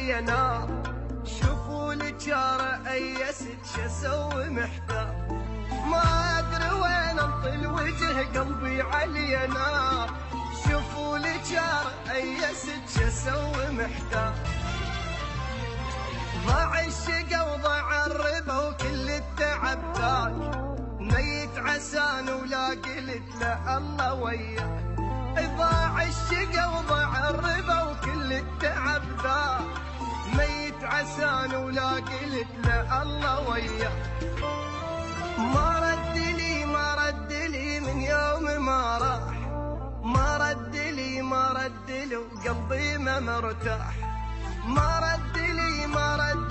علي نار. شوفوا الجارة ايست شسوي محتار، ما ادري وين انطي وجه قلبي علي نار. شوفوا الجارة ايست شسوي محتار، ضاع الشقا وضاع الربا وكل التعب ذاك، ميت عسان ولا قلت له الله وياك. ضاع الشقا وضاع الربا وكل التعب ذاك، ميت عسان ولا قلت له الله وياك. ما رد لي ما رد لي من يوم ما راح، ما رد لي ما رد لي وقلبي ما مرتاح. ما رد لي ما رد